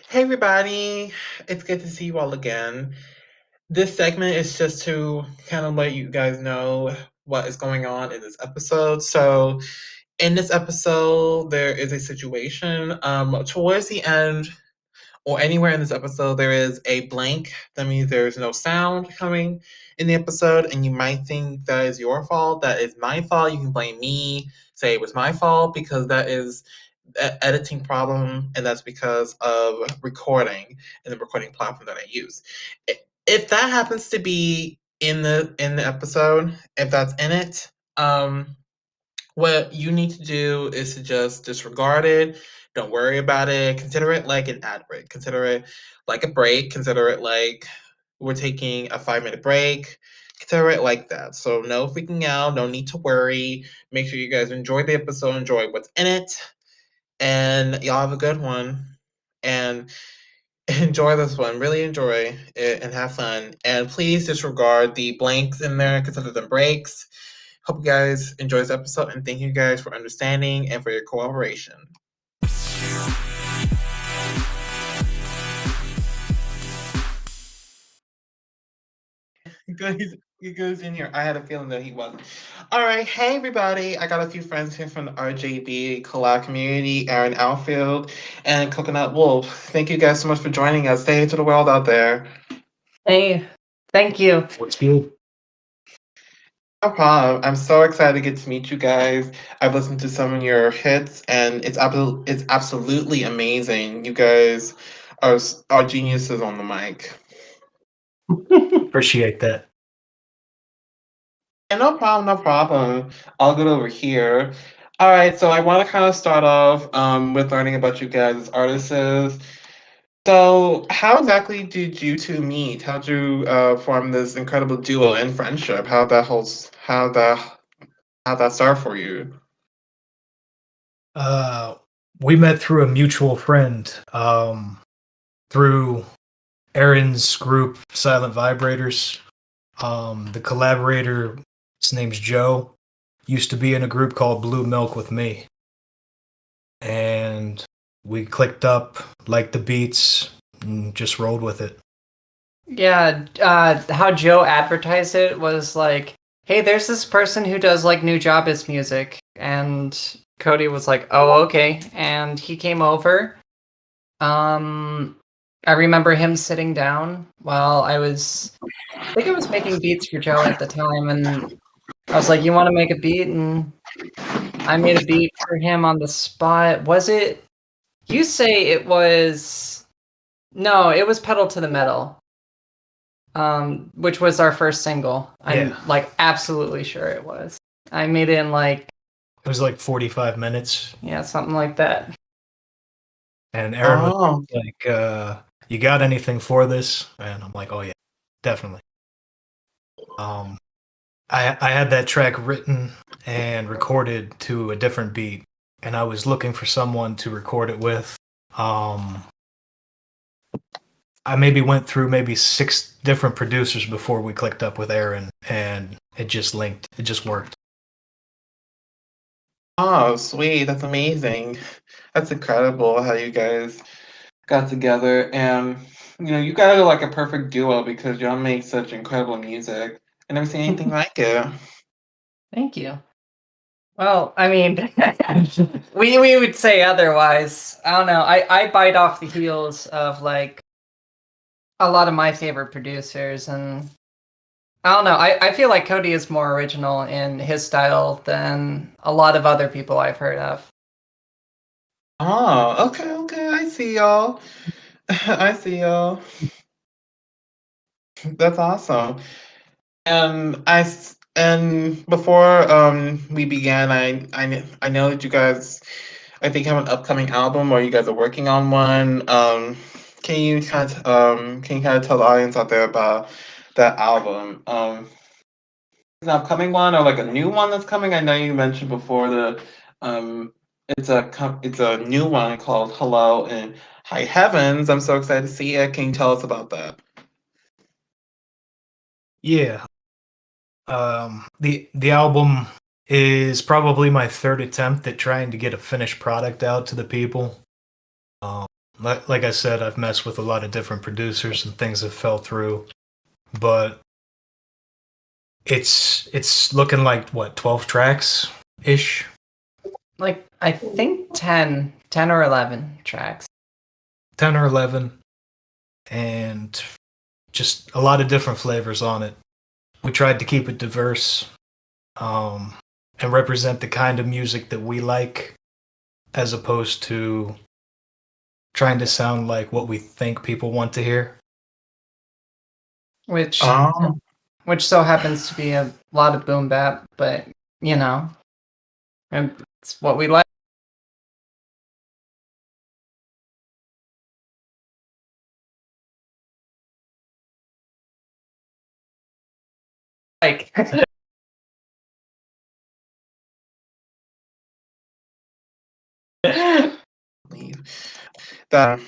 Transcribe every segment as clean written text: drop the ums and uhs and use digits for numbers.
Hey everybody, it's good to see you all again. This segment is just to kind of let you guys know what is going on in this episode. So, in this episode, there is a situation. Towards the end, or anywhere in this episode, there is a blank. That means there's no sound coming in the episode, and you might think that is your fault. That is my fault. You can blame me, say it was my fault, because that is an editing problem, and that's because of recording and the recording platform that I use. If that happens to be in the episode, if that's in it, what you need to do is to just disregard it. Don't worry about it. Consider it like an ad break. Consider it like a break. Consider it like we're taking a 5 minute break. Consider it like that. So, no freaking out. No need to worry. Make sure you guys enjoy the episode, enjoy what's in it, and y'all have a good one. And enjoy this one. Really enjoy it and have fun. And please disregard the blanks in there, consider them breaks. Hope you guys enjoy this episode and thank you guys for understanding and for your cooperation. He goes in here. I had a feeling that he wasn't. All right. Hey, everybody. I got a few friends here from the RJB collab community, Erin, Outfield, and Coconut Wolf. Thank you guys so much for joining us. Say hey to the world out there. Hey, thank you. What's good? No problem. I'm so excited to get to meet you guys. I've listened to some of your hits, and it's absolutely amazing. You guys are geniuses on the mic. Appreciate that. Yeah, no problem, no problem. I'll get over here. All right, so I want to kind of start off with learning about you guys as artists. So, how exactly did you two meet? How'd you form this incredible duo and friendship? How that start for you? Uh, we met through a mutual friend, through Erin's group, Silent Vibrators. The collaborator, his name's Joe, used to be in a group called Blue Milk with me. And we clicked up, liked the beats, and just rolled with it. Yeah, how Joe advertised it was like, hey, there's this person who does like new Jabez music. And Cody was like, oh, okay. And he came over. I remember him sitting down while I think I was making beats for Joe at the time. And I was like, you want to make a beat? And I made a beat for him on the spot. You say it was, no, it was Pedal to the Metal. Which was our first single. I'm Yeah. like absolutely sure it was. I made it in like, It was like 45 minutes. yeah, something like that. And Erin was Oh, like, you got anything for this? And I'm like, oh yeah, definitely. I had that track written and recorded to a different beat, and I was looking for someone to record it with. I maybe went through maybe 6 different producers before we clicked up with Erin, and it just linked. It just worked. oh, sweet. That's amazing. That's incredible how you guys got together. And, you guys are like a perfect duo because y'all make such incredible music. I never seen anything like it. Thank you. Well, I mean, we would say otherwise. I don't know. I bite off the heels of like a lot of my favorite producers, and I don't know. I feel like Cody is more original in his style than a lot of other people I've heard of. Oh, okay, okay. I see y'all. I see y'all. That's awesome. And before we began, I know that you guys I think have an upcoming album or you guys are working on one. Can you kind of tell the audience out there about that album? An upcoming one or like a new one that's coming? I know you mentioned before um it's a new one called Hello and High Heavens. I'm so excited to see it. Can you tell us about that? Yeah. The album is probably my third attempt at trying to get a finished product out to the people. Like I said, I've messed with a lot of different producers and things have fell through, but it's looking like what 12 tracks ish. Like, I think 10 or 11 tracks. 10 or 11, and just a lot of different flavors on it. We tried to keep it diverse, and represent the kind of music that we like, as opposed to trying to sound like what we think people want to hear. Which Um, which so happens to be a lot of boom bap, but you know, and it's what we like. Like, that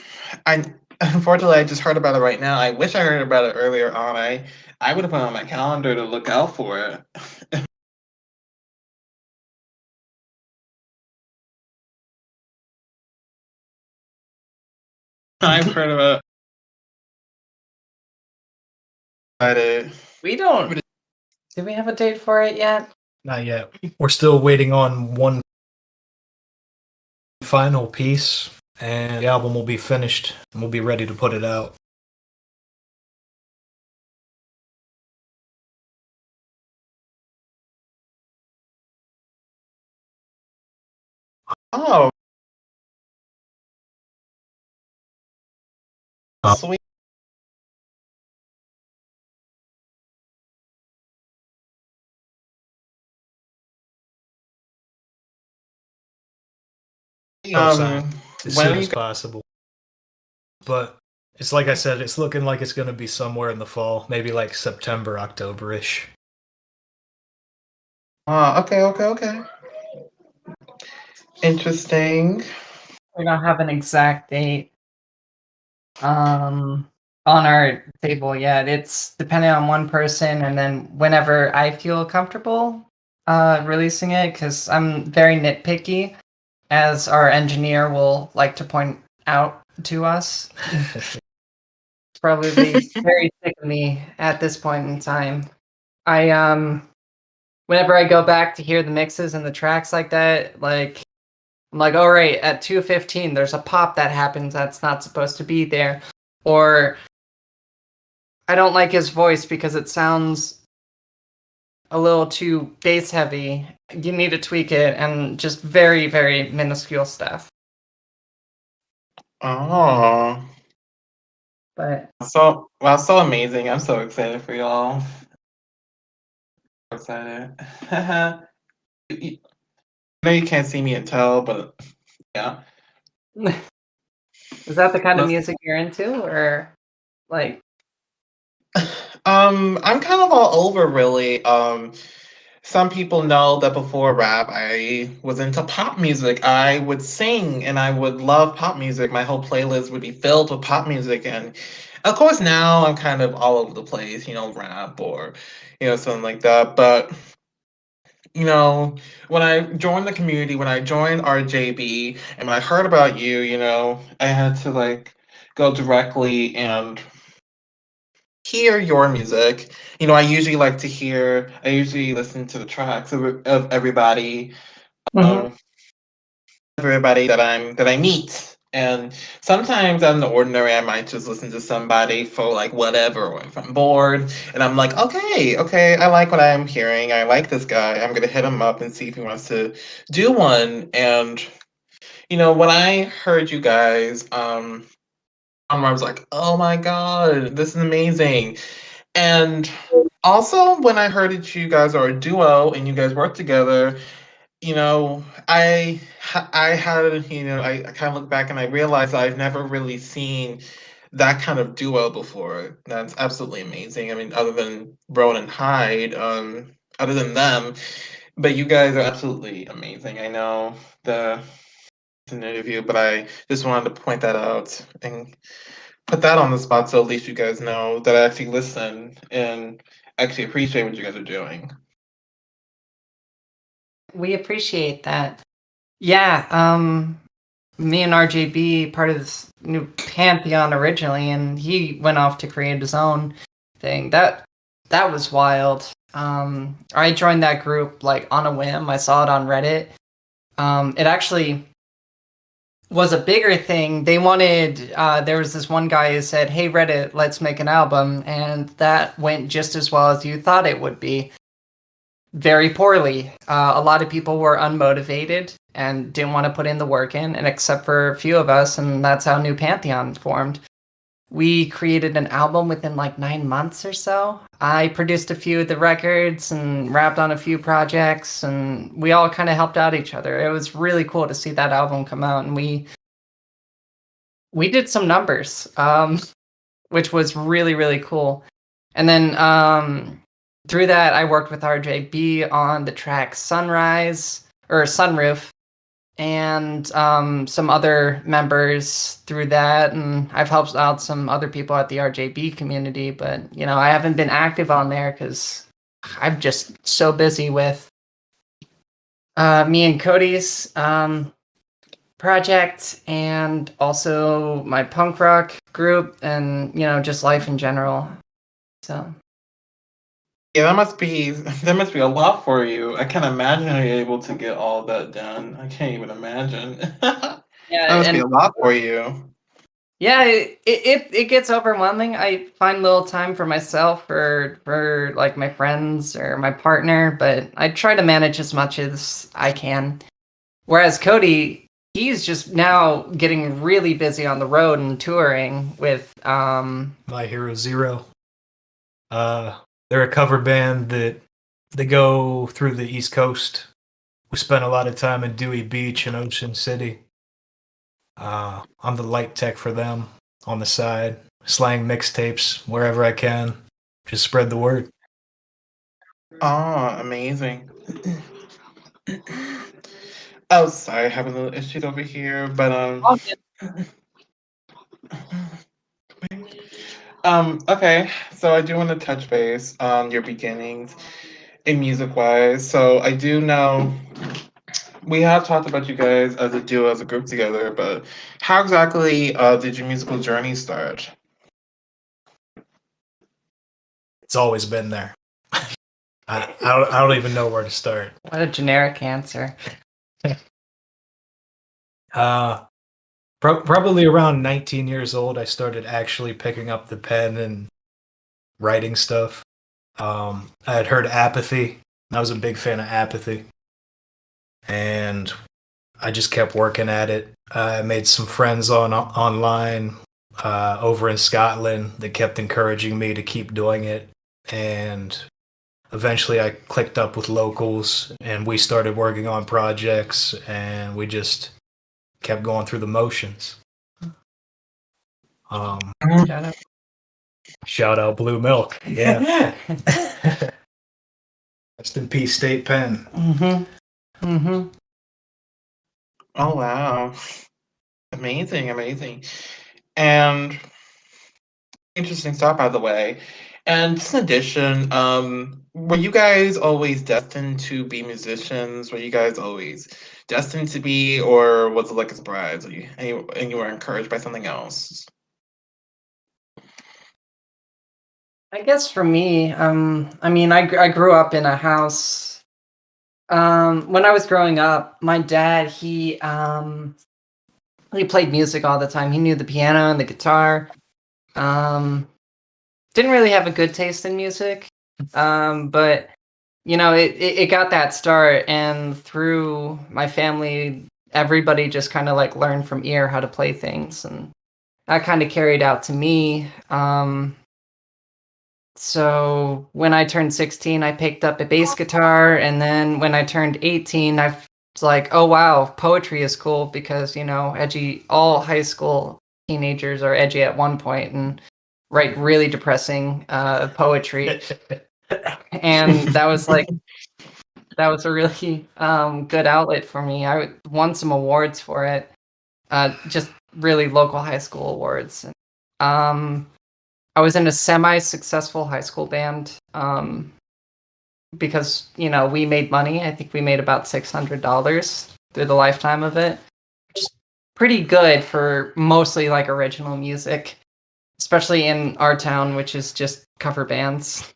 I unfortunately I just heard about it right now. I wish I heard about it earlier on. I would have put it on my calendar to look out for it. I've heard about it. we don't. Do we have a date for it yet? Not yet. We're still waiting on one final piece, and the album will be finished, and we'll be ready to put it out. Oh, sweet. Sign as When soon are as you? possible. But it's like I said, it's looking like it's going to be somewhere in the fall, maybe like September, October-ish. Okay. Interesting. We don't have an exact date on our table yet. It's depending on one person, and then whenever I feel comfortable releasing it, because I'm very nitpicky, as our engineer will like to point out to us. It's probably very sick of me at this point in time. I whenever I go back to hear the mixes and the tracks like that, like I'm like, all right, at 2:15, there's a pop that happens that's not supposed to be there, or I don't like his voice because it sounds a little too bass heavy. You need to tweak it, and just very, very minuscule stuff. Oh, But so wow, so amazing. I'm so excited for y'all. So excited. You know you can't see me and tell, but yeah. is that the kind of Let's- music you're into, or like? I'm kind of all over really. Some people know that before rap, I was into pop music. I would sing and I would love pop music. My whole playlist would be filled with pop music. And of course, now I'm kind of all over the place, rap or, something like that. But, when I joined the community, when I joined RJB, and when I heard about you, I had to like go directly and hear your music. I usually listen to the tracks of Mhm. um, everybody that I meet. And sometimes out of the ordinary, I might just listen to somebody for like whatever, or if I'm bored, and I'm like, okay, I like what I'm hearing. I like this guy. I'm gonna hit him up and see if he wants to do one. And when I heard you guys, I was like, oh my god, this is amazing. And also, when I heard that you guys are a duo and you guys work together, I had, I kind of look back and I realized I've never really seen that kind of duo before. That's absolutely amazing. I mean, other than Rowan and Hyde, other than them, but you guys are absolutely amazing. I know the it's an interview, but I just wanted to point that out and put that on the spot so at least you guys know that I actually listen and actually appreciate what you guys are doing. We appreciate that. Yeah. me and RJB part of this new pantheon originally, and he went off to create his own thing. That was wild. I joined that group like on a whim. I saw it on Reddit. It actually was a bigger thing. They wanted, there was this one guy who said, "Hey Reddit, let's make an album," and that went just as well as you thought it would be. Very poorly. A lot of people were unmotivated and didn't want to put in the work in, and except for a few of us, and that's how New Pantheon formed. We created an album within like 9 months or so. I produced a few of the records and rapped on a few projects, and we all kind of helped out each other. It was really cool to see that album come out, and we did some numbers, which was really, really cool. And then through that, I worked with RJB on the track Sunrise, or Sunroof, and some other members through that, and I've helped out some other people at the RJB community, but I haven't been active on there because I'm just so busy with me and Cody's project, and also my punk rock group, and just life in general. So Yeah, that must be a lot for you. I can't imagine how you're able to get all that done. I can't even imagine. That yeah, must be and a lot for you. yeah, it gets overwhelming. I find little time for myself, for like my friends or my partner, but I try to manage as much as I can. Whereas Cody, he's just now getting really busy on the road and touring with My Hero Zero. They're a cover band that they go through the East Coast. We spent a lot of time in Dewey Beach and Ocean City. I'm the light tech for them on the side, slang mixtapes wherever I can. Just spread the word. Oh, amazing. Oh, sorry, having a little issues over here, but okay. So I do want to touch base on your beginnings in music wise. So I do know we have talked about you guys as a duo, as a group together, but how exactly did your musical journey start? It's always been there. I don't even know where to start. what a generic answer. Probably around 19 years old, I started actually picking up the pen and writing stuff. I had heard Apathy. I was a big fan of Apathy. And I just kept working at it. I made some friends online over in Scotland that kept encouraging me to keep doing it. And eventually I clicked up with locals and we started working on projects and we just kept going through the motions. Shout out. Shout out Blue Milk. Yeah. Rest in peace, State Pen. Oh wow. Amazing, amazing. And interesting stuff, by the way. And just in addition, were you guys always destined to be musicians? Were you guys always destined to be, or was it like a surprise? And you were encouraged by something else? I guess for me, I mean, I grew up in a house. When I was growing up, my dad, he played music all the time. He knew the piano and the guitar. Didn't really have a good taste in music, but it got that start, and through my family, everybody just kind of like learned from ear how to play things, and that kind of carried out to me. So when I turned 16, I picked up a bass guitar, and then when I turned 18, I was like, oh wow, poetry is cool because edgy. All high school teenagers are edgy at one point and write really depressing poetry, and that was a really good outlet for me. I won some awards for it, just really local high school awards. I was in a semi-successful high school band because we made money. I think we made about $600 through the lifetime of it. pretty good for mostly like original music, especially in our town, which is just cover bands.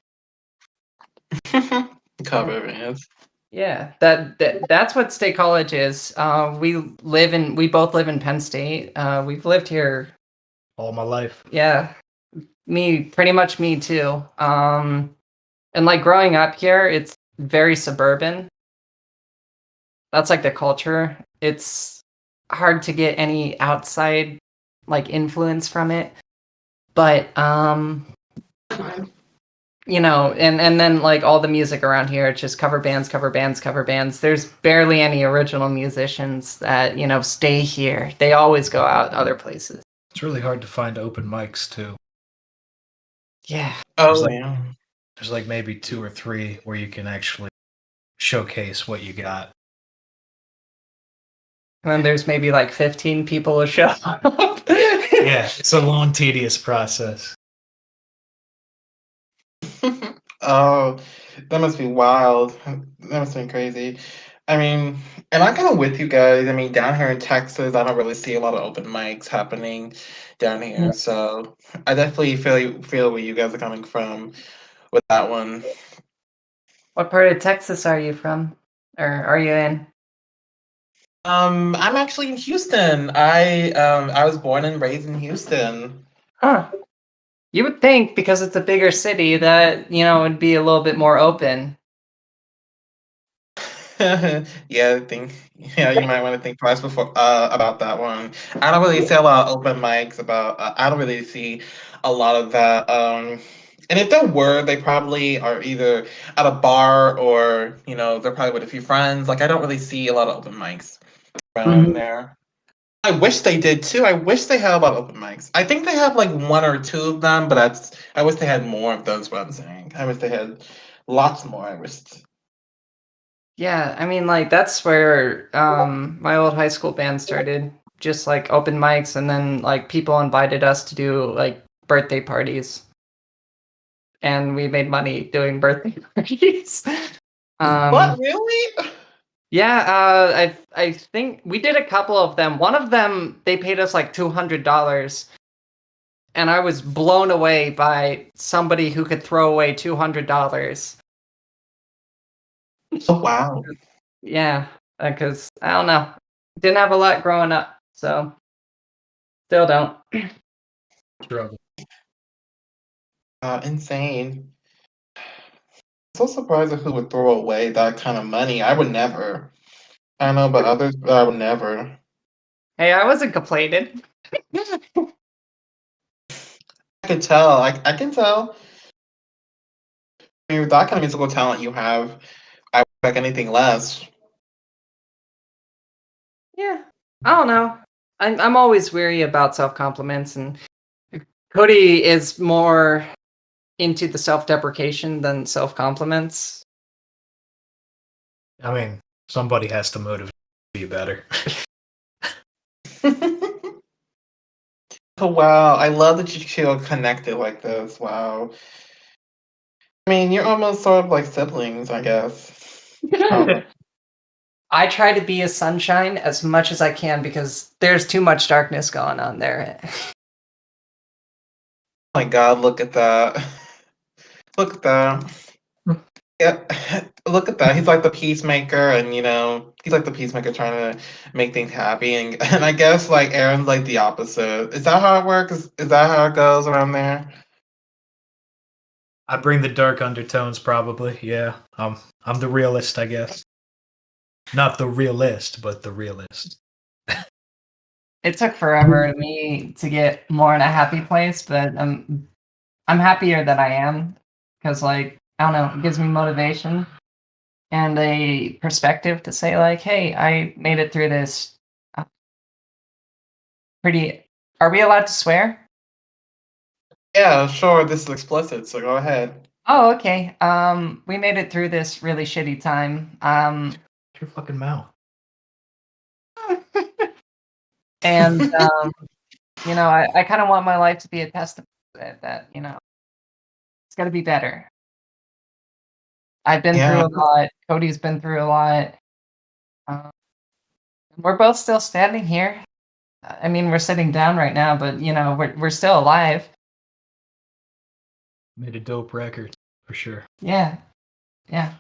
Cover bands. Yeah, that's what State College is. We both live in Penn State. We've lived here. All my life. Yeah, pretty much me too. And like growing up here, it's very suburban. That's like the culture. It's hard to get any outside like influence from it. But and then like all the music around here, it's just cover bands, cover bands, cover bands. There's barely any original musicians that, stay here. They always go out other places. It's really hard to find open mics too. Yeah. Oh, yeah. There's like maybe 2 or 3 where you can actually showcase what you got. And then there's maybe like 15 people a show. Yeah, it's a long, tedious process. Oh, that must be wild. That must be crazy. I mean, and I'm kind of with you guys. I mean, down here in Texas, I don't really see a lot of open mics happening down here. So I definitely feel where you guys are coming from with that one. What part of Texas are you from? Or are you in? I'm actually in Houston. I was born and raised in Houston. Huh. You would think because it's a bigger city that, it would be a little bit more open. Yeah, you might want to think twice before about that one. I don't really see a lot of open mics about I don't really see a lot of that. And if there were, they probably are either at a bar or, they're probably with a few friends. Like I don't really see a lot of open mics around there. I wish they did too. I wish they had a lot of open mics. I think they have like 1 or 2 of them, but I wish they had more of those, what I'm saying. I wish they had lots more. I wish. Yeah, I mean, like that's where my old high school band started. Just like open mics, and then like people invited us to do like birthday parties, and we made money doing birthday parties. What, really? Yeah, I think we did a couple of them. One of them they paid us like $200, and I was blown away by somebody who could throw away $200. Oh, wow. Yeah, because I don't know, didn't have a lot growing up, so still don't. Struggle. Insane. So surprised at who would throw away that kind of money. I would never. I don't know about others, but I would never. Hey, I wasn't complaining. I can tell. I can tell. I mean, with that kind of musical talent you have, I would expect anything less. Yeah, I don't know. I'm always weary about self compliments, and Cody is more into the self deprecation than self compliments. I mean, somebody has to motivate you better. Oh, wow. I love that you feel connected like this. Wow. I mean, you're almost sort of like siblings, I guess. Oh I try to be a sunshine as much as I can because there's too much darkness going on there. my God, look at that. Look at that. Yeah, look at that. He's like the peacemaker, and he's like the peacemaker trying to make things happy. And I guess like Aaron's like the opposite. Is that how it works? Is that how it goes around there? I bring the dark undertones, probably. Yeah, I'm the realist, I guess. Not the realist, but the realist. It took forever to me to get more in a happy place, but I'm happier that I am because like I don't know, it gives me motivation and a perspective to say like, hey, I made it through this. uh, Pretty. Are we allowed to swear? Yeah, sure. This is explicit, so go ahead. Oh, okay. We made it through this really shitty time. Shut your fucking mouth. And I kind of want my life to be a testament to that it's got to be better. I've been Yeah, through a lot. Cody's been through a lot. Um, we're both still standing here. I mean, we're sitting down right now, but we're still alive. Made a dope record for sure. Yeah, yeah.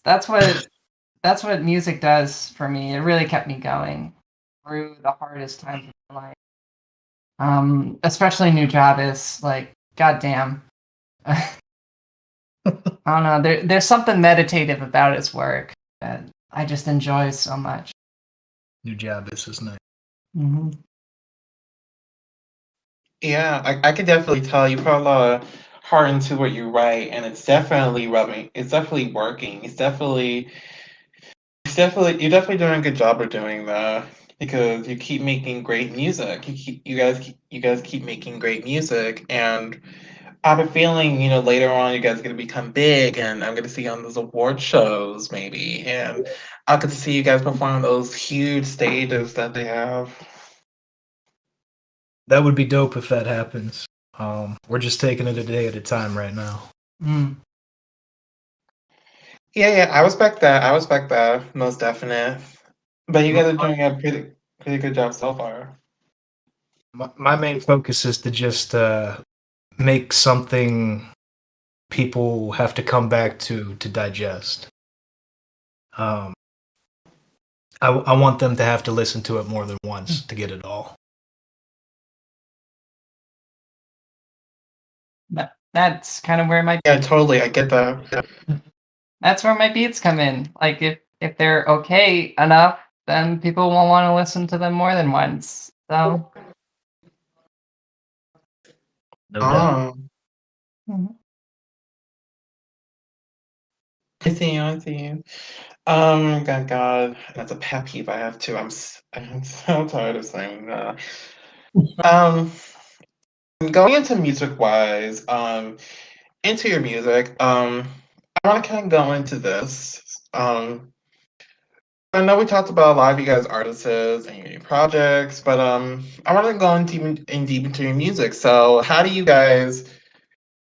That's what music does for me. It really kept me going through the hardest times of my life. Especially New Javis. Like, goddamn. I don't know. There's something meditative about his work that I just enjoy so much. New Javis is nice. Mm-hmm. Yeah, I could definitely tell you put a lot of heart into what you write, and it's definitely rubbing. It's definitely working. You're definitely doing a good job of doing that because you keep making great music. You guys keep making great music, and I have a feeling later on you guys are gonna become big, and I'm gonna see you on those award shows maybe, and I could see you guys perform on those huge stages that they have. That would be dope if that happens. We're just taking it a day at a time right now. Mm. Yeah, I respect that. I respect that, most definite. But you guys are doing a pretty good job so far. My main focus is to just make something people have to come back to digest. I want them to have to listen to it more than once to get it all. That's kind of where Yeah, totally. I get that. that's where my beats come in. Like if they're okay enough, then people will want to listen to them more than once. So No doubt. Oh, I see you. God, that's a pet peeve I have too. I'm so tired of saying that. Um, Going into music wise, into your music, I want to kind of go into this. I know we talked about a lot of you guys artists and your new projects, but I want to go in deep into your music. So, how do you guys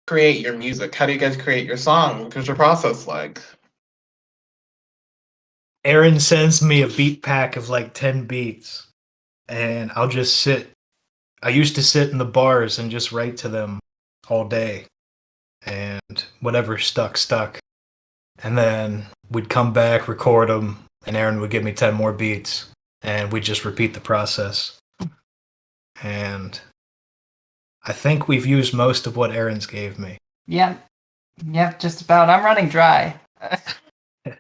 create your music? How do you guys create your song? What's your process like? Erin sends me a beat pack of like 10 beats, and I'll just sit. I used to sit in the bars and just write to them all day, and whatever stuck. And then we'd come back, record them, and Erin would give me 10 more beats, and we'd just repeat the process. And I think we've used most of what Erin's gave me. yeah, just about. I'm running dry.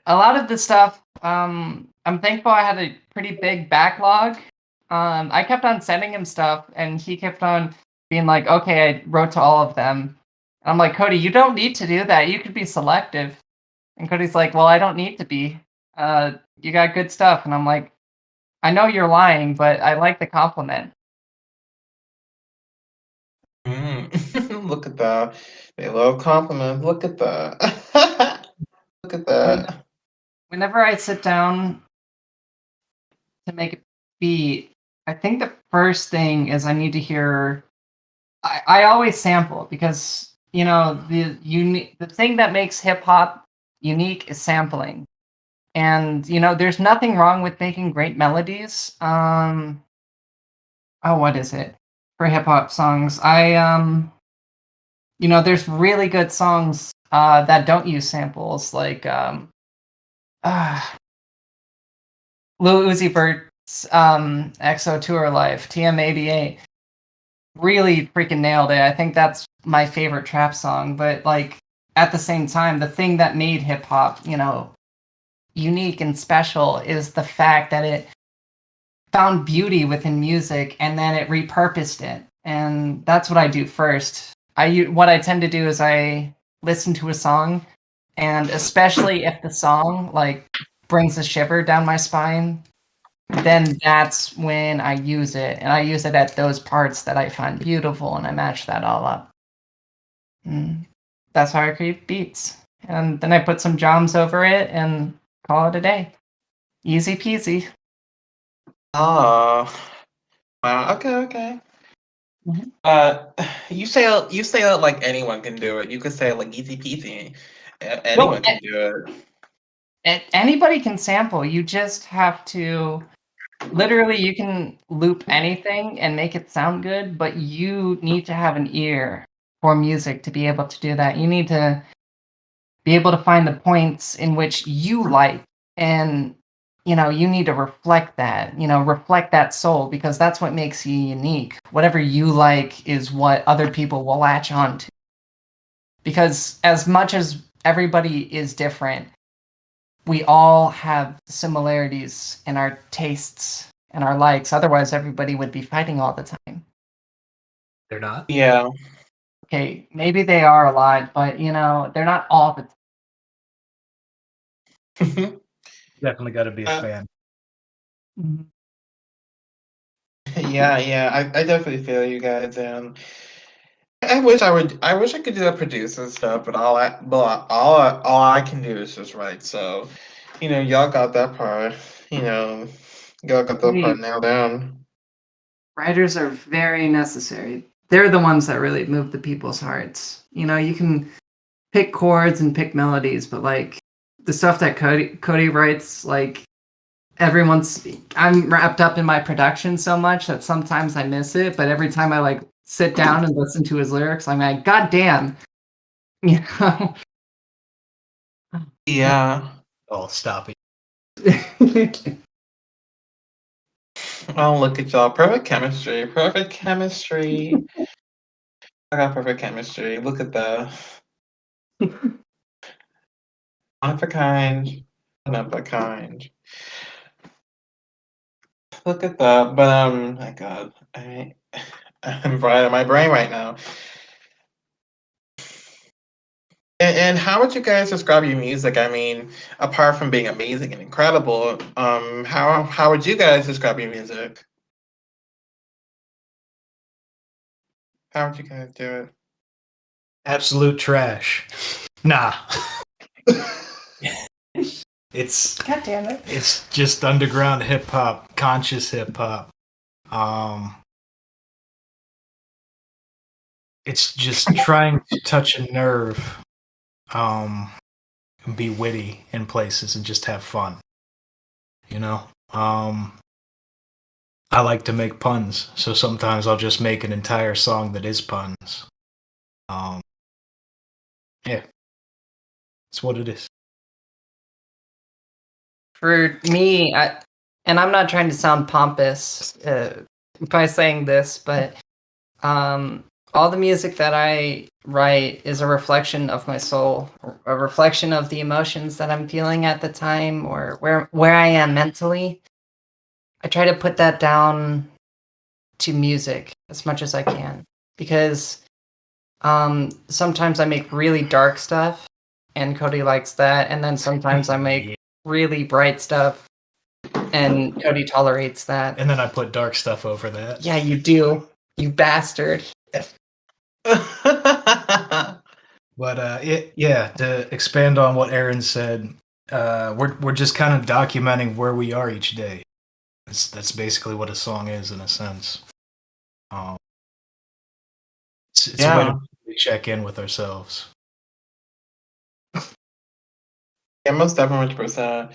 A lot of the stuff, I'm thankful I had a pretty big backlog. I kept on sending him stuff, and he kept on being like, "Okay, I wrote to all of them." And I'm like, "Cody, you don't need to do that. You could be selective." And Cody's like, "Well, I don't need to be. You got good stuff." And I'm like, "I know you're lying, but I like the compliment." Look at that. They love compliments. Look at that. Look at When, that. whenever I sit down to make a beat, I think the first thing is I need to hear. I always sample because the thing that makes hip hop unique is sampling, and there's nothing wrong with making great melodies. Oh, what is it for hip hop songs? There's really good songs that don't use samples, like uh, Lil Uzi Vert's EXO Tour Life, TM88. Really freaking nailed it. I think that's my favorite trap song. But like at the same time, the thing that made hip hop, unique and special is the fact that it found beauty within music and then it repurposed it. And that's what I do first. What I tend to do is I listen to a song, and especially if the song like brings a shiver down my spine, then that's when I use it, and I use it at those parts that I find beautiful, and I match that all up. That's how I create beats, and then I put some drums over it and call it a day. Easy peasy. Oh, wow. Okay. Mhm. Uh, you say it like anyone can do it. You could say it like easy peasy. Well, Anyone can do it. anybody can sample. You just have to literally you can loop anything and make it sound good, but you need to have an ear for music to be able to do that. You need to be able to find the points in which you like, and you need to reflect that, reflect that soul, because that's what makes you unique. Whatever you like is what other people will latch on to, because as much as everybody is different, we all have similarities in our tastes and our likes. Otherwise, everybody would be fighting all the time. They're not. Yeah. Okay, maybe they are a lot, but they're not all the Definitely got to be a fan. time. Yeah. I definitely feel you guys, and I wish I could do the producer stuff, but all I can do is just write. So, y'all got that part. Y'all got that part nailed down. Writers are very necessary. They're the ones that really move the people's hearts. You can pick chords and pick melodies, but like the stuff that Cody writes, like I'm wrapped up in my production so much that sometimes I miss it, but every time I like sit down and listen to his lyrics, I'm like, God damn. Yeah. Oh, stop it. Oh, look at y'all. Perfect chemistry. Perfect chemistry. I got perfect chemistry. Look at that. One of a kind. One of a kind. Look at that. But my God, I'm right on my brain right now. And how would you guys describe your music? I mean, apart from being amazing and incredible, how would you guys describe your music? How would you guys do Absolute trash. Nah. It's God damn it. It's just underground hip hop, conscious hip hop. It's just trying to touch a nerve, and be witty in places and just have fun. I like to make puns, so sometimes I'll just make an entire song that is puns. Yeah, it's what it is. For me, and I'm not trying to sound pompous by saying this, but all the music that I write is a reflection of my soul, a reflection of the emotions that I'm feeling at the time, or where I am mentally. I try to put that down to music as much as I can, because sometimes I make really dark stuff, and Cody likes that, and then sometimes I make really bright stuff, and Cody tolerates that. And then I put dark stuff over that. Yeah, you do, you bastard. it? But to expand on what Erin said, we're just kind of documenting where we are each day. That's basically what a song is, in a sense. It's a way to check in with ourselves. Yeah, most definitely 100%.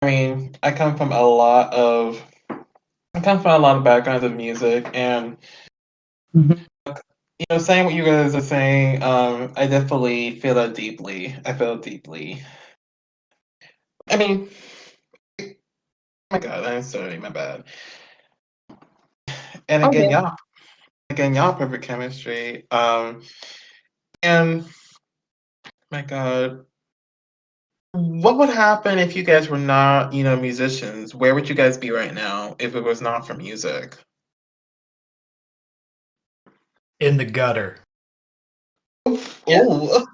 I mean, I come from a lot of backgrounds of music, and saying what you guys are saying, I definitely feel that deeply. I feel it deeply. I mean, oh my God, I'm sorry, my bad. And again, y'all perfect chemistry. And my God, what would happen if you guys were not, musicians? Where would you guys be right now if it was not for music? In the gutter. Yeah. Oh,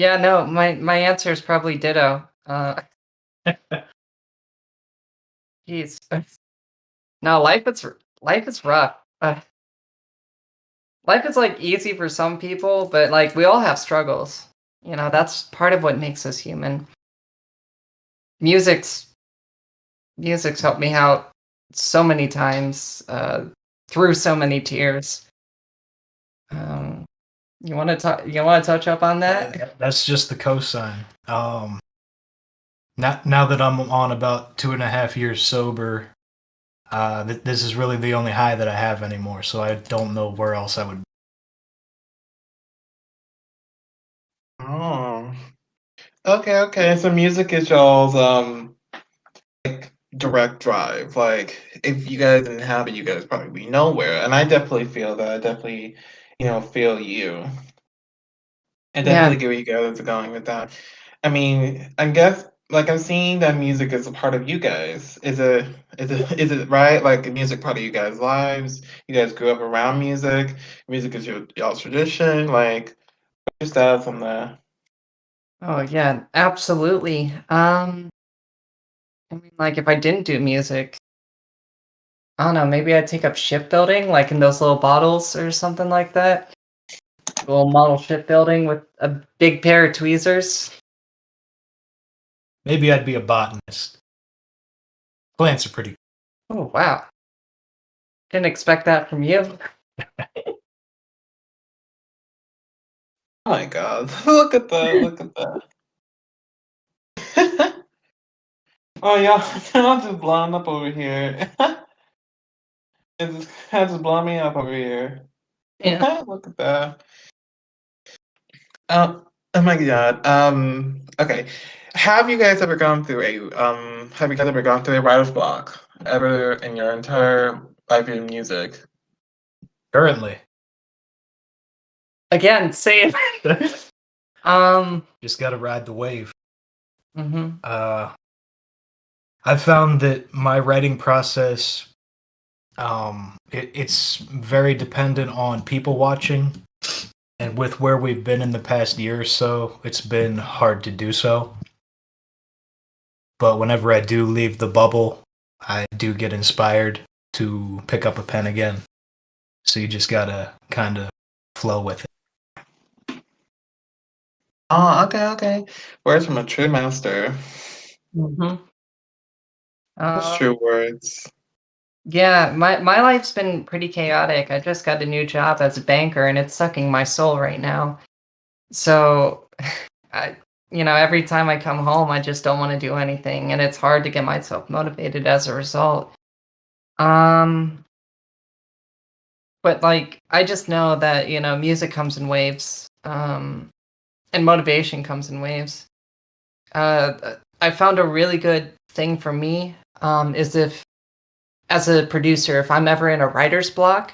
Yeah, no, my answer is probably ditto. Jeez. No, life is rough. Life is like easy for some people, but like we all have struggles. That's part of what makes us human. Music's helped me out so many times, through so many tears. You want to touch up on that? That's just the cosign. Now that I'm on about 2.5 years sober, this is really the only high that I have anymore. So I don't know where else I would. Oh. Okay. So music is y'all's like direct drive. Like if you guys didn't have it, you guys probably be nowhere. And I definitely feel that. I definitely, feel you. I Yeah. definitely get where you guys are going with that. I mean, I guess like I'm seeing that music is a part of you guys. Is it right? Like music part of you guys' lives? You guys grew up around music. Music is y'all's tradition. Like just that from the Oh yeah, absolutely. I mean, like if I didn't do music, I don't know, maybe I'd take up shipbuilding, like in those little bottles or something like that. A little model shipbuilding with a big pair of tweezers. Maybe I'd be a botanist. Plants are pretty. Oh wow. Didn't expect that from you. Oh my God! Look at that! Look at that! Oh y'all, y'all just blowing up over here. It's just blowing me up over here. Yeah. Look at that. Oh my God. Okay. Have you guys ever gone through a writer's block ever in your entire life in music? Currently, Again, same. Um. just got to ride the wave. Mhm. I found that my writing process, it's very dependent on people watching, and with where we've been in the past year or so, it's been hard to do so. But whenever I do leave the bubble, I do get inspired to pick up a pen again. So you just gotta kind of flow with it. Oh, okay. Words from a true master. Mhm. That's Um. true words. Yeah, my life's been pretty chaotic. I just got a new job as a banker, and it's sucking my soul right now. So, I, every time I come home, I just don't want to do anything, and it's hard to get myself motivated as a result. Um, but like, I just know that music comes in waves, and motivation comes in waves. I found a really good thing for me, is if as a producer, if I'm ever in a writer's block,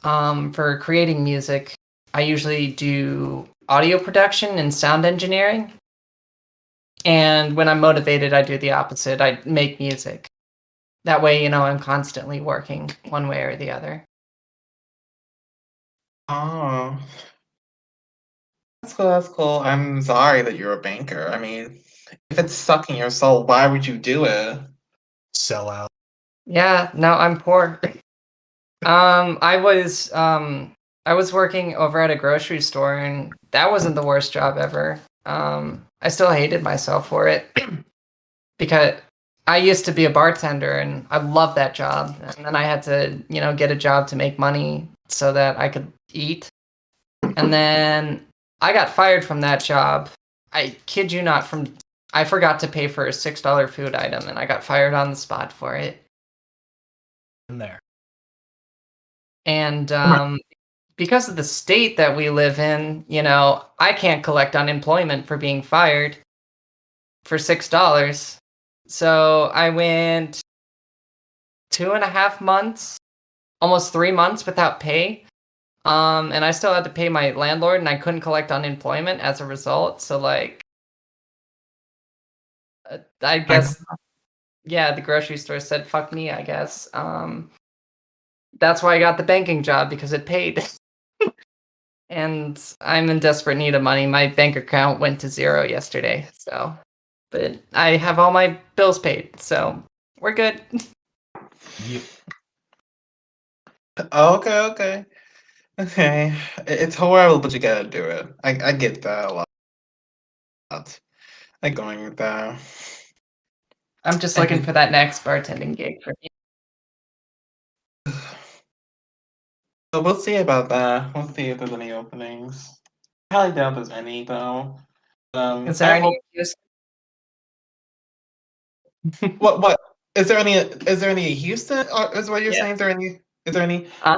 for creating music, I usually do audio production and sound engineering. And when I'm motivated, I do the opposite. I make music. That way, I'm constantly working one way or the other. Oh, that's cool. That's cool. I'm sorry that you're a banker. I mean, if it's sucking your soul, why would you do it? Sell out. Yeah, no, I'm poor. Um, I was um I was working over at a grocery store, and that wasn't the worst job ever. I still hated myself for it because I used to be a bartender and I loved that job. And then I had to, get a job to make money so that I could eat. And then I got fired from that job. I kid you not, I forgot to pay for a $6 food item and I got fired on the spot for it. In there. And because of the state that we live in, I can't collect unemployment for being fired for $6. So I went 2.5 months, almost 3 months without pay. And I still had to pay my landlord, and I couldn't collect unemployment as a result. So, like, I I guess, yeah, the grocery store said, fuck me, I guess. That's why I got the banking job, because it paid. And I'm in desperate need of money. My bank account went to zero yesterday. So, but I have all my bills paid. So, we're good. Yep. Okay. Okay. It's horrible, but you gotta do it. I get that a lot. I going with that. I'm just I looking mean, for that next bartending gig for me. so we'll see about that. We'll see if there's any openings. I highly doubt there's any though. Is there I any hope. use? What is there any? Is there any Houston? Is what you're Yeah. saying? Is there any? Is there any? Uh,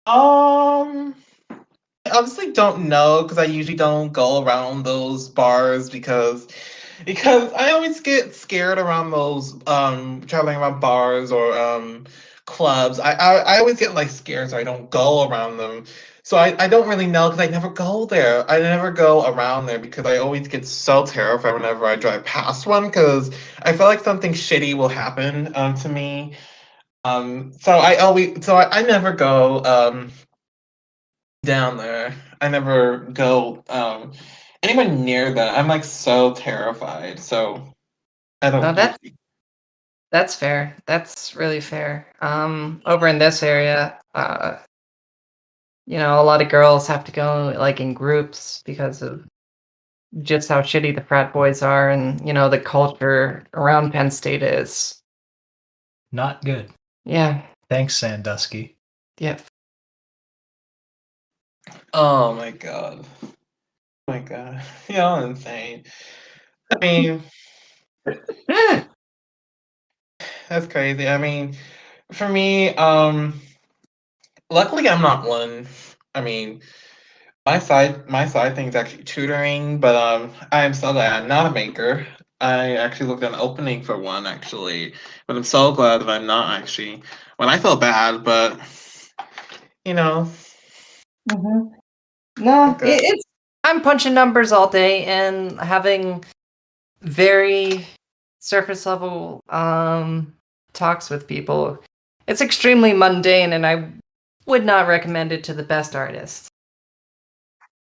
Um, I honestly don't know because I usually don't go around those bars because I always get scared around those traveling around bars or clubs. I always get like scared, so I don't go around them. So I don't really know because I never go there. I never go around there because I always get so terrified whenever I drive past one because I feel like something shitty will happen to me. I never go down there. I never go anywhere near that. I'm like so terrified. So I no, don't usually. that's fair. That's really fair. Over in this area, a lot of girls have to go like in groups because of just how shitty the frat boys are, and the culture around Penn State is. Not good. Yeah. Thanks, Sandusky. Yep. Oh my god. Oh my god. Y'all insane. I mean, that's crazy. I mean, for me, luckily I'm not one. I mean, my side thing is actually tutoring, but I am so glad I'm not a maker. I actually looked at an opening for one actually, but I'm so glad that I'm not actually. When I feel bad, but you know, Mhm. No, okay. it's I'm punching numbers all day and having very surface level talks with people. It's extremely mundane, and I would not recommend it to the best artists.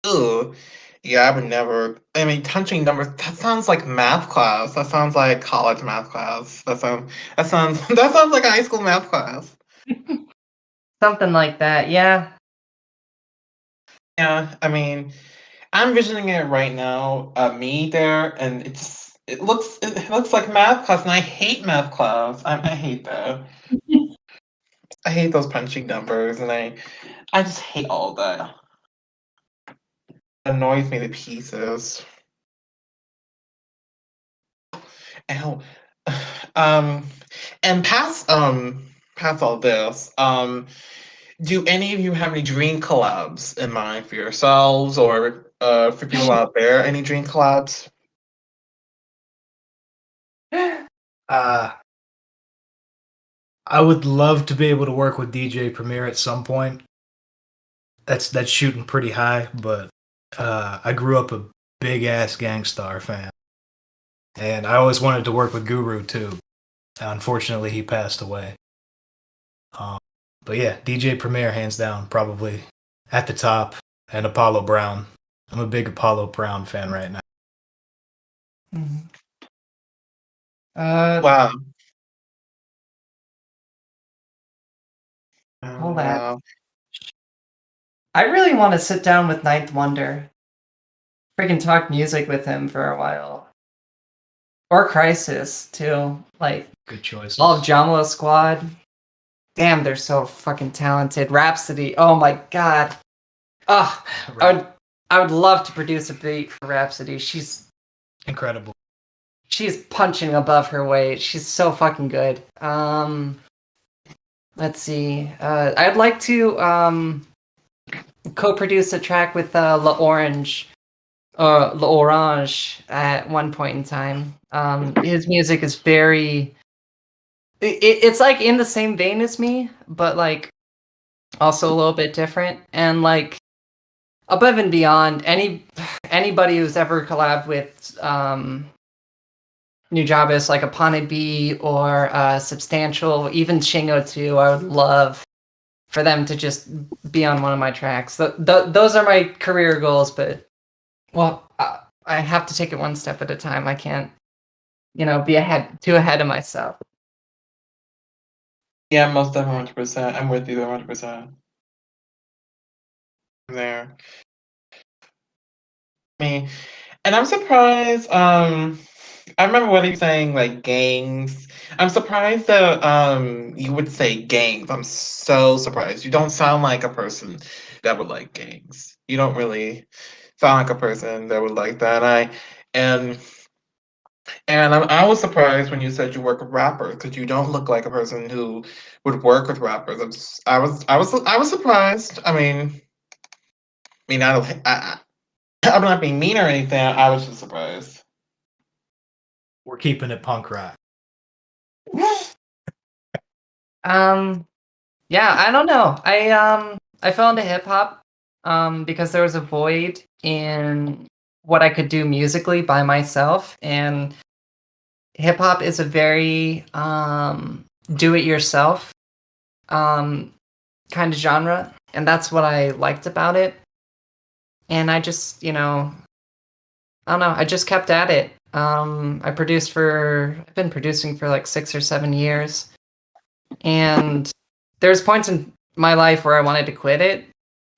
Ooh, yeah, I would never. I mean, punching numbers. That sounds like math class. That sounds like college math class. That sounds that sounds like a high school math class. Something like that, yeah. Yeah, I mean, I'm envisioning it right now. Me there, and it looks like math class, and I hate math class. I hate that. I hate those punching numbers, and I just hate all that. It annoys me to pieces. Ow. Um, and past all this, do any of you have any dream collabs in mind for yourselves or for people out there? Any dream collabs? Uh, I would love to be able to work with DJ Premier at some point. That's shooting pretty high, but I grew up a big ass Gangstar fan, and I always wanted to work with Guru too. Unfortunately, he passed away. Um, but yeah, DJ Premier hands down, probably at the top, and Apollo Brown. I'm a big Apollo Brown fan right now. Mhm. Uh, Wow. all that. Wow. I really want to sit down with Ninth Wonder. Freaking talk music with him for a while. Or Crisis, too. Like, Good choices. all of Jamala Squad. Damn, they're so fucking talented. Rhapsody. Oh my god. Ugh. Right. I would love to produce a beat for Rhapsody. Incredible. She's punching above her weight. She's so fucking good. Let's see. I'd like to co-produce a track with La Orange, or La Orange at one point in time. His music is very. It's like in the same vein as me, but like also a little bit different, and like above and beyond anybody who's ever collabed with Nujabes, like Apane B or Substantial, even Shingo too. I would love for them to just be on one of my tracks. Those are my career goals, but well, I have to take it one step at a time. I can't, be too ahead of myself. Yeah, most definitely 100%. I'm with you there 100%. There. Me. And I'm surprised, I remember what he was saying, like gangs. I'm surprised that you would say gangs. I'm so surprised. You don't sound like a person that would like gangs. You don't really sound like a person that would like that. And And I was surprised when you said you work with rappers because you don't look like a person who would work with rappers. I was surprised. I don't. I'm not being mean or anything. I was just surprised. We're keeping it punk rock. Yeah, I don't know. I fell into hip hop because there was a void in what I could do musically by myself, and hip hop is a very do it yourself kind of genre, and that's what I liked about it. And I just, I don't know, I just kept at it. I've been producing for like 6 or 7 years, and there's points in my life where I wanted to quit it,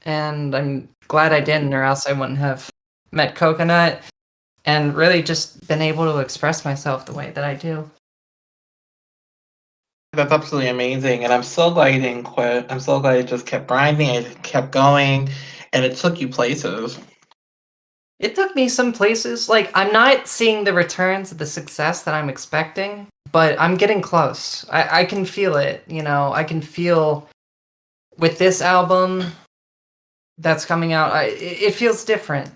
and I'm glad I didn't, or else I wouldn't have met Coconut and really just been able to express myself the way that I do. That's absolutely amazing, and I'm so glad you didn't quit. I'm so glad you just kept grinding and kept going, and it took you places. It took me some places. Like, I'm not seeing the returns of the success that I'm expecting, but I'm getting close. I can feel it, I can feel with this album that's coming out, it feels different.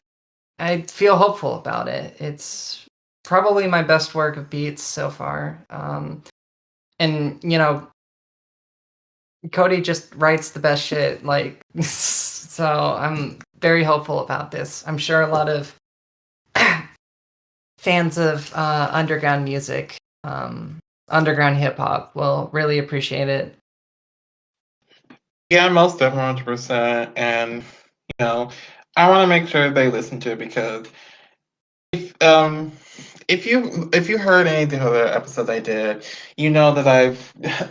I feel hopeful about it. It's probably my best work of beats so far. And, Cody just writes the best shit. Like, so I'm very hopeful about this. I'm sure a lot of fans of underground music, underground hip hop will really appreciate it. Yeah, most definitely 100%. And I want to make sure they listen to it because if if you heard any of the other episodes I did, you know that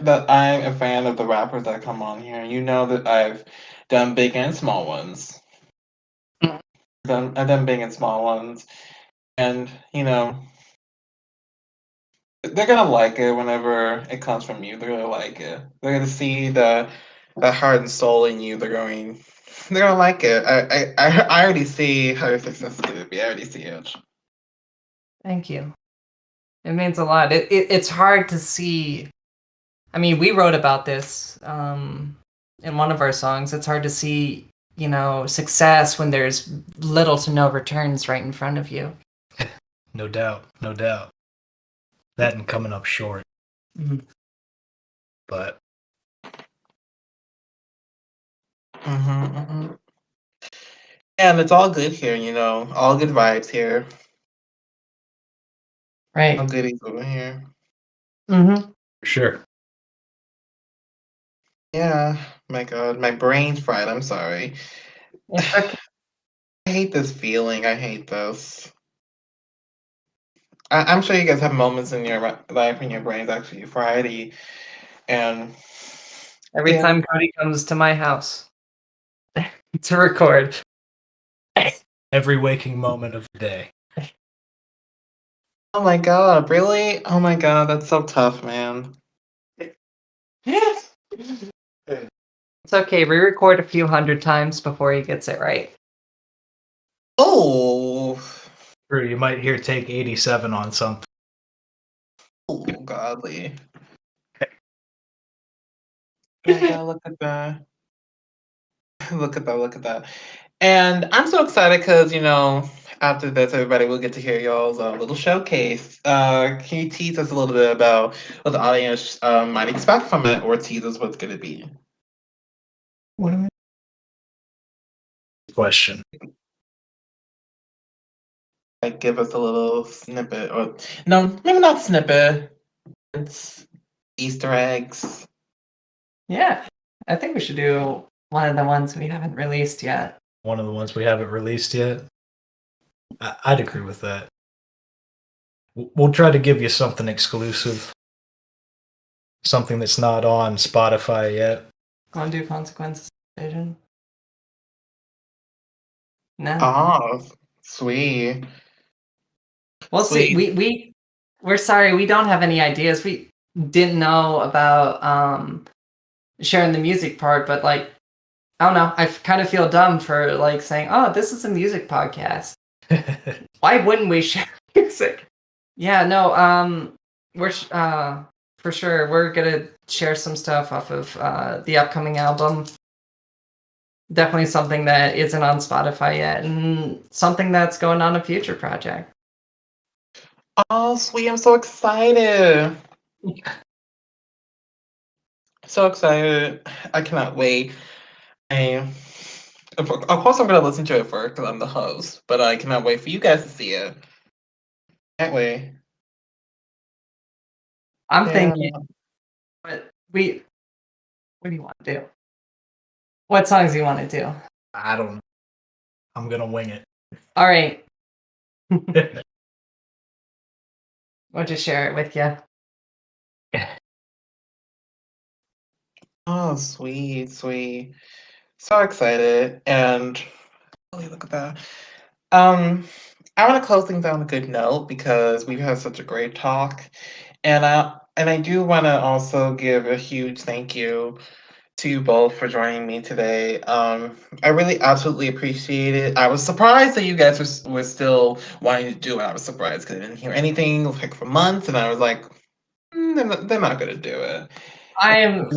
that I'm a fan of the rappers that come on here. You know that I've done big and small ones. Mm. I've done big and small ones, and they're gonna like it whenever it comes from you. They're gonna like it. They're gonna see the heart and soul in you. They're gonna like it. I already see how your success is gonna be. I already see it. Thank you. It means a lot. It's hard to see. I mean, we wrote about this in one of our songs. It's hard to see, success when there's little to no returns right in front of you. No doubt, no doubt. That and coming up short. Mhm. But Mm-hmm. And it's all good here. All good vibes here. All Right. goodies over here. Mm-hmm. for sure. Yeah. My God, my brain's fried. I'm sorry. It's okay. I hate this feeling. I hate this. I'm sure you guys have moments in your life when your brain's actually fried, and Every yeah. time Cody comes to my house to record. Every waking moment of the day. Oh my God, really? Oh my God, that's so tough, man. It's okay. We record a few hundred times before he gets it right. Oh, True, you might hear take 87 on something. oh, godly. Oh my God, look at that. Look at that, look at that. And I'm so excited because, after this, everybody will get to hear y'all's little showcase. Can you tease us a little bit about what the audience might expect from it, or tease us what's going to be? What am I? Question. Like, give us a little snippet, or no, maybe not snippet. It's Easter eggs. Yeah. I think we should do one of the ones we haven't released yet. One of the ones we haven't released yet. I'd agree with that. We'll try to give you something exclusive. Something that's not on Spotify yet. Want to do consequences of vision? No. Oh, sweet. We'll see. Sweet. We're sorry, we don't have any ideas. We didn't know about sharing the music part, but like, I don't know. I kind of feel dumb for like saying, "Oh, this is a music podcast." Why wouldn't we share music? Yeah, no, for sure we're gonna share some stuff off of the upcoming album. Definitely something that isn't on Spotify yet, and something that's going on a future project. Oh, sweet! I'm so excited. So excited! I cannot wait. I, of course, I'm gonna listen to it first because I'm the host, but I cannot wait for you guys to see it. Can't wait. I'm Yeah. thinking, what what do you want to do? What songs do you want to do? I don't. I'm gonna wing it. All right, we'll just share it with you. Oh, sweet, sweet. So excited. And holy, look at that. Um, I want to close things on a good note because we've had such a great talk. And I do want to also give a huge thank you to you both for joining me today. I really absolutely appreciate it. I was surprised that you guys were still wanting to do it. I was surprised because I didn't hear anything like for months, and I was like, they're not gonna do it. I'm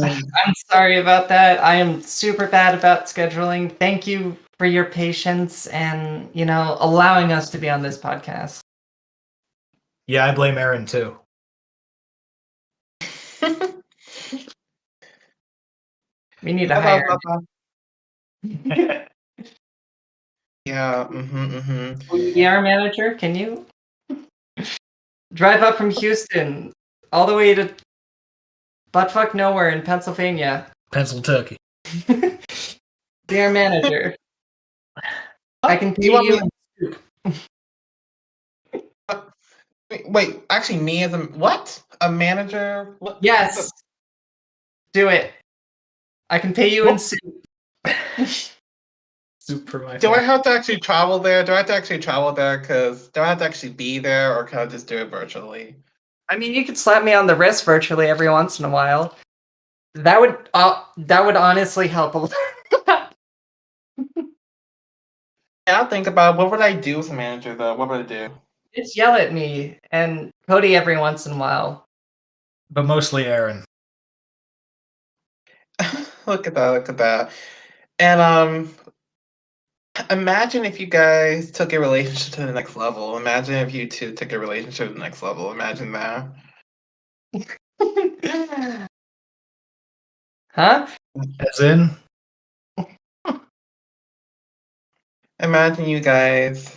sorry about that. I am super bad about scheduling. Thank you for your patience and, allowing us to be on this podcast. Yeah, I blame Erin too. We need to I love hire. that. Yeah. Will you be our manager? Can you drive up from Houston all the way to buttfuck nowhere in Pennsylvania? Pennsylvania. Be our manager. I can Do you pay want me? you. Wait, actually, me as what? A manager? What? Yes, do it. I can pay you in What? soup. Soup for my Do I family. have to actually travel there? Do I have to actually travel there? Because do I have to actually be there, or can I just do it virtually? I mean, you could slap me on the wrist virtually every once in a while. That would honestly help a lot. Yeah, I'll think about what would I do as a manager though. What would I do? Just yell at me and Cody every once in a while. But mostly Erin. Look at that! Look at that! And imagine if you guys took a relationship to the next level. Imagine if you two took a relationship to the next level. Imagine that. Huh? As in, Imagine you guys.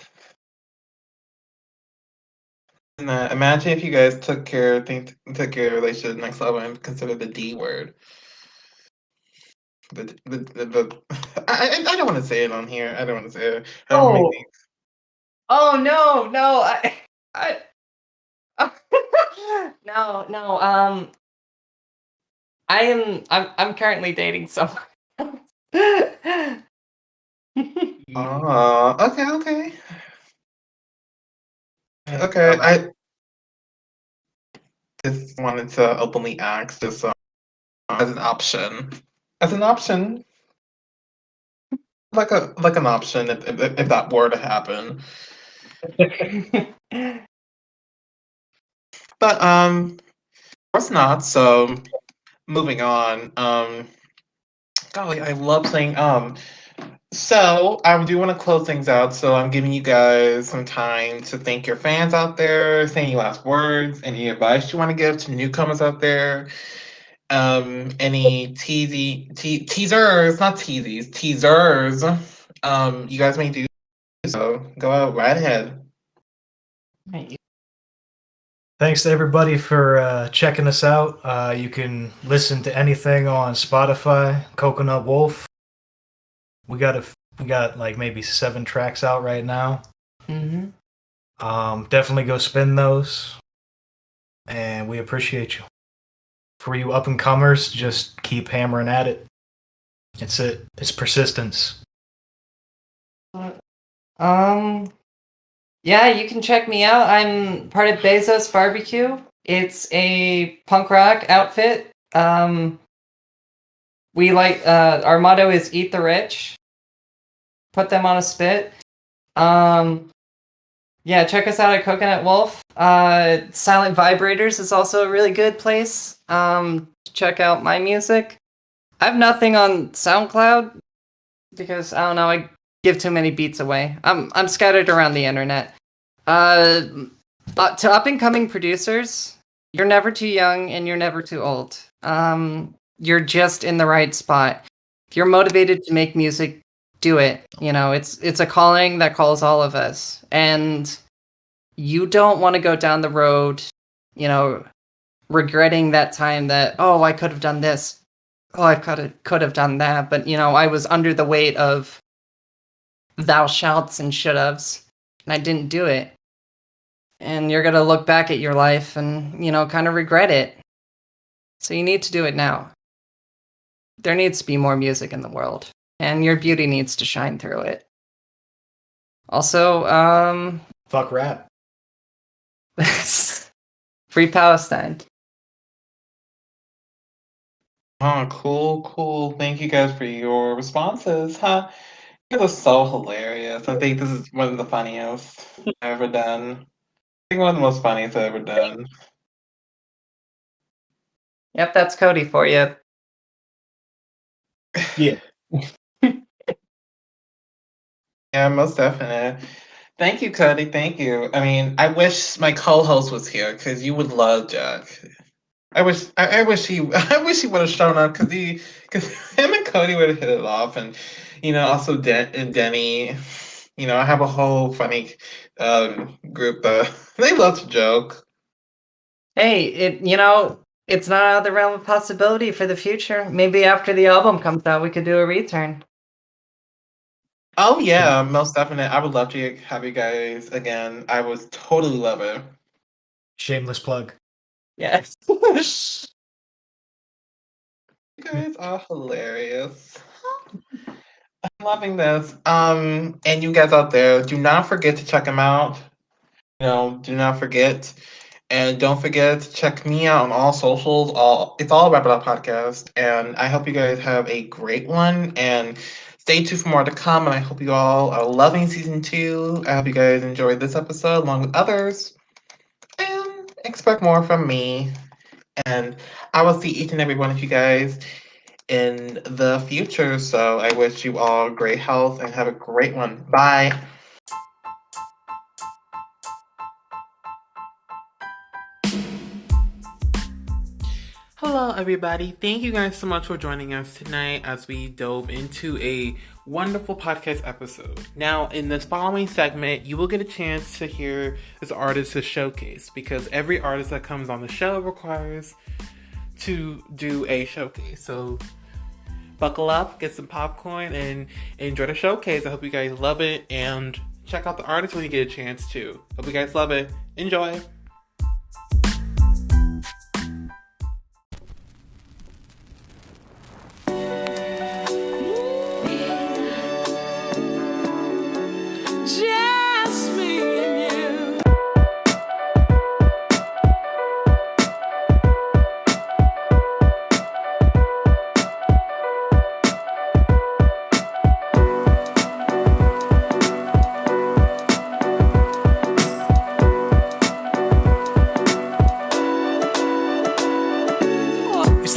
Imagine if you guys took your relationship to the next level and consider the D word. I don't want to say it on here. I don't want to say it. I don't make Oh, me. oh no, I no, no. I'm currently dating someone. Oh, okay, okay, all okay. right. I just wanted to openly ask, just as an option, as an option, like an option, if that were to happen. But of course not. So moving on. Golly, I love saying So I do want to close things out. So I'm giving you guys some time to thank your fans out there, say any last words, any advice you want to give to newcomers out there. Any teasers, not teasies, teasers. You guys may do so. Go out right ahead. Thanks to everybody for checking us out. You can listen to anything on Spotify. Coconut Wolf. We got like maybe 7 tracks out right now. Mm-hmm. Definitely go spin those, and we appreciate you. For you up and comers, just keep hammering at it. It's it. It's persistence. Yeah, you can check me out. I'm part of Bezos Barbecue. It's a punk rock outfit. We like our motto is eat the rich, put them on a spit. Yeah, check us out at Coconut Wolf. Silent Vibrators is also a really good place. Check out my music. I have nothing on SoundCloud because I don't know, I give too many beats away. I'm scattered around the internet. But to up and coming producers, you're never too young and you're never too old. You're just in the right spot. If you're motivated to make music, do it. You know, it's a calling that calls all of us. And you don't want to go down the road, you know, regretting that time that, oh, I could have done this. Oh, I could have done that, but you know, I was under the weight of thou shalts and should haves, and I didn't do it. And you're gonna look back at your life and, you know, kind of regret it. So you need to do it now. There needs to be more music in the world, and your beauty needs to shine through it. Also, Fuck rap. Free Palestine. Oh, cool. Thank you guys for your responses. Huh? It was so hilarious. I think this is one of the funniest I've ever done. I think one of the most funniest I've ever done. Yep, that's Cody for you. Yeah. Yeah, most definitely. Thank you, Cody. Thank you. I mean, I wish my co-host was here because you would love Jack. I wish he, I wish he would have shown up because him and Cody would have hit it off, and also and Denny. I have a whole funny group that they love to joke. Hey, it's not out of the realm of possibility for the future. Maybe after the album comes out, we could do a return. Oh yeah, most definitely. I would love to have you guys again. I would totally love it. Shameless plug. Yes. You guys are hilarious. I'm loving this. And you guys out there, do not forget to check him out. Do not forget. And don't forget to check me out on all socials. It's all Wrap It Up Podcast. And I hope you guys have a great one. And stay tuned for more to come. And I hope you all are loving season 2. I hope you guys enjoyed this episode along with others. And expect more from me. And I will see each and every one of you guys in the future. So I wish you all great health and have a great one. Bye. Hello, everybody. Thank you guys so much for joining us tonight as we dove into a wonderful podcast episode. Now, in this following segment, you will get a chance to hear this artist's showcase because every artist that comes on the show requires to do a showcase. So buckle up, get some popcorn, and enjoy the showcase. I hope you guys love it, and check out the artist when you get a chance to. Hope you guys love it. Enjoy.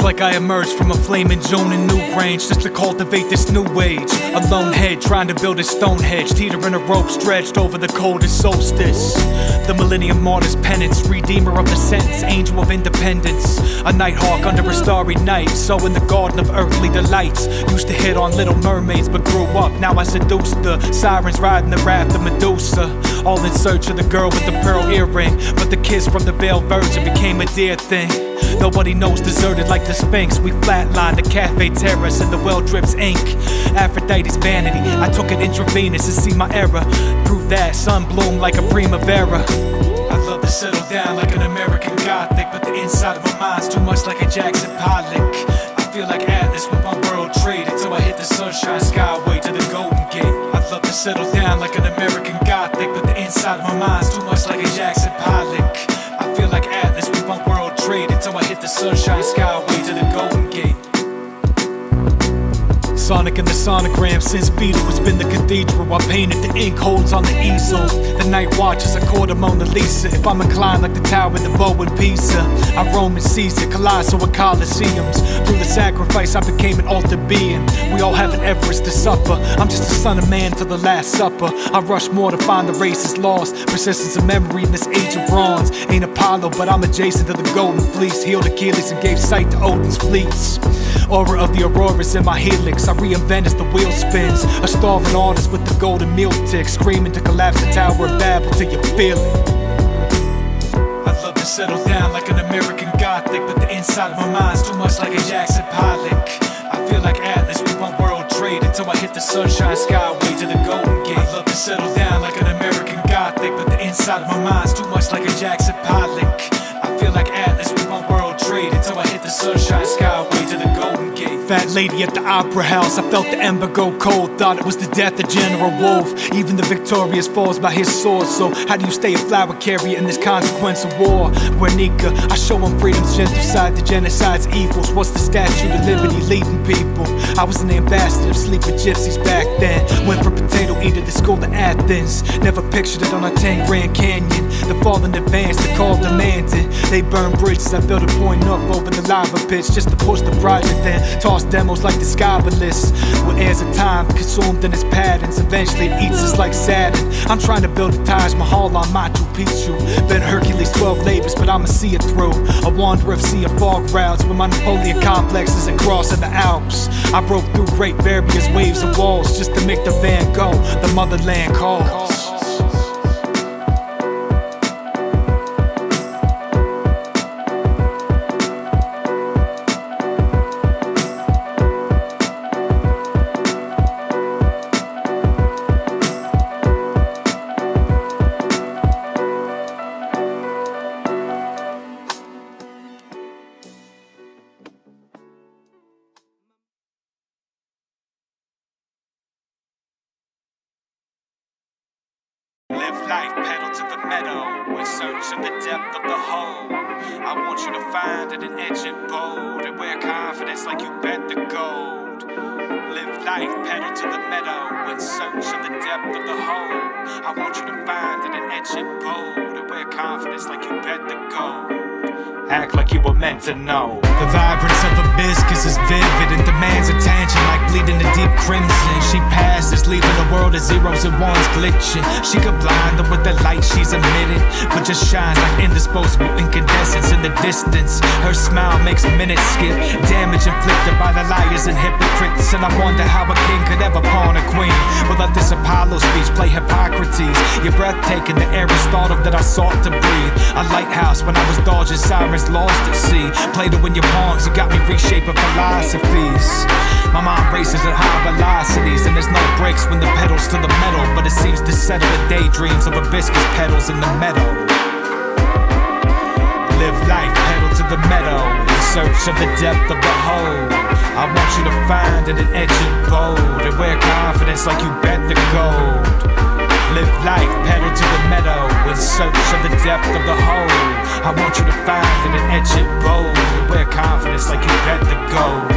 Like I emerged from a flaming zone in new range just to cultivate this new age. A lone head trying to build a stone hedge, teetering a rope stretched over the coldest solstice. The millennium martyr's penance, redeemer of the sentence, angel of independence. A nighthawk under a starry night, so in the garden of earthly delights. Used to hit on little mermaids but grew up, now I seduce the sirens riding the raft of Medusa. All in search of the girl with the pearl earring, but the kiss from the veiled virgin became a dear thing. Nobody knows deserted like the Sphinx. We flatlined the cafe terrace and the well drips ink. Aphrodite's vanity, I took it intravenous to see my error. Prove that sun bloomed like a primavera. I'd love to settle down like an American Gothic, but the inside of my mind's too much like a Jackson Pollock. I feel like Atlas with my world trade until I hit the sunshine skyway to the Golden Gate. I'd love to settle down like an American Gothic, but the inside of my mind's too much like a Jackson Pollock. I feel like Atlas with my world trade until I hit the sunshine skyway to the Golden Gate. Sonic and the sonogram. Since Beetle has been the cathedral, I painted the ink holes on the easel. The night watches, I caught a Mona Lisa. If I'm inclined like the tower in the bow in Pisa, I roam and seize it, colossal with coliseums. Through the sacrifice, I became an altered being. We all have an Everest to suffer. I'm just a son of man till the last supper. I rush more to find the race is lost. Persistence of memory in this age of bronze. Ain't Apollo, but I'm adjacent to the golden fleece. Healed Achilles and gave sight to Odin's fleets. Aura of the auroras in my helix. I reinvent as the wheel spins. A starving artist with the golden meal tick, screaming to collapse the Tower of Babel till you feel it. I'd love to settle down like an American Gothic, but the inside of my mind's too much like a Jackson Pollock. I feel like Atlas with my world trade until I hit the sunshine skyway to the Golden Gate. I'd love to settle down like an American Gothic, but the inside of my mind's too much like a Jackson Pollock. I feel like Atlas with my world trade until I hit the sunshine skyway to the Golden Gate. Fat lady at the opera house, I felt the ember go cold. Thought it was the death of General Wolf. Even the victorious falls by his sword. So how do you stay a flower carrier in this consequence of war? Guernica, I show them freedom's gentle side, the genocide's evils. What's the Statue of Liberty leading people? I was an ambassador of sleeping gypsies back then. Went from potato eater to school to Athens. Never pictured it on a 10 Grand Canyon. The fall in advance, the call demanded. They burned bridges, I built a point up over the lava pits just to push the project then. Toss demos like the Skybalist. With heirs of time consumed in its patterns. Eventually it eats us like Saturn. I'm trying to build a Taj Mahal on Machu Picchu. Been Hercules 12 labors, but I'ma see it through. A wanderer of sea of fog routes with my Napoleon complexes and crossing the Alps. I broke through great barriers, waves and walls just to make the van go. The motherland calls. Live life, pedal to the meadow, in search of the depth of the hole. I want you to find it and etch it bold, and wear confidence like you bet the gold. Live life, pedal to the meadow, in search of the depth of the hole. I want you to find it and etch it bold, and wear confidence like you bet the gold. Act like you were meant to know. The vibrance of hibiscus is vivid and demands attention like bleeding to deep crimson. She passes, leaving the world of zeros and ones glitching. She could blind them with the light she's emitted, but just shines like indisposable incandescence in the distance. Her smile makes minutes skip. Damage inflicted by the liars and hypocrites. And I wonder how a king could ever pawn a queen. But let this Apollo speech play Hippocrates. You're breathtaking, the air is thought of that I sought to breathe. A lighthouse when I was dodging sirens lost at sea. Played it when your pawns, you got me reshaping philosophies. My mind races at high velocities, and there's no brakes when the pedal's to the metal. But it seems to settle the daydreams of hibiscus petals in the meadow. Live life, pedal to the meadow, in search of the depth of the hole. I want you to find it and etch it bold, and wear confidence like you bet the gold. Live life, pedal to the meadow, in search of the depth of the hole. I want you to find it and etch it bold, and wear confidence like you bet the gold.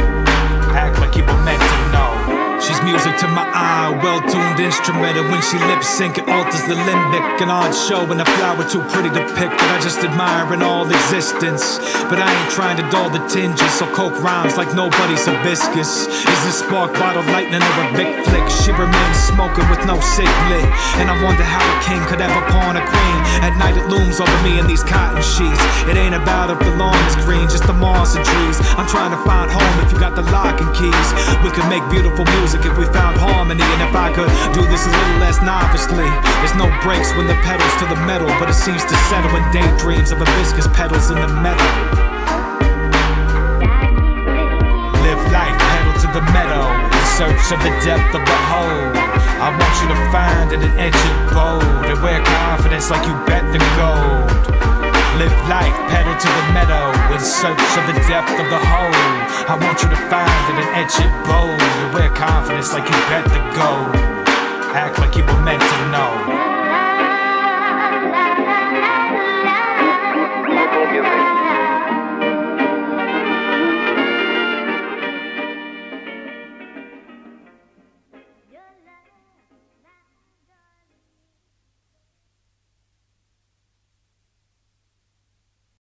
Act like you were meant to know. She's music to my eye, well-tuned instrumental. When she lip-sync, it alters the limbic. An odd show and a flower too pretty to pick that I just admire in all existence. But I ain't trying to dull the tinges, so coke rhymes like nobody's hibiscus. Is this spark bottle lightning or a big flick? She remains smoking with no ciglet, and I wonder how a king could ever pawn a queen. At night it looms over me in these cotton sheets. It ain't about if the lawn is green, just the moss and trees. I'm trying to find home if you got the lock and keys. We could make beautiful music if we found harmony, and if I could do this a little less novicely. There's no breaks when the pedal's to the metal, but it seems to settle in daydreams of hibiscus petals in the meadow. Live life, pedal to the meadow, in search of the depth of the hole. I want you to find it and etch it bold, and wear confidence like you bet the gold. Live life, pedal to the meadow, in search of the depth of the hole. I want you to find it and etch it bold, and wear confidence like you bet the gold. Act like you were meant to know.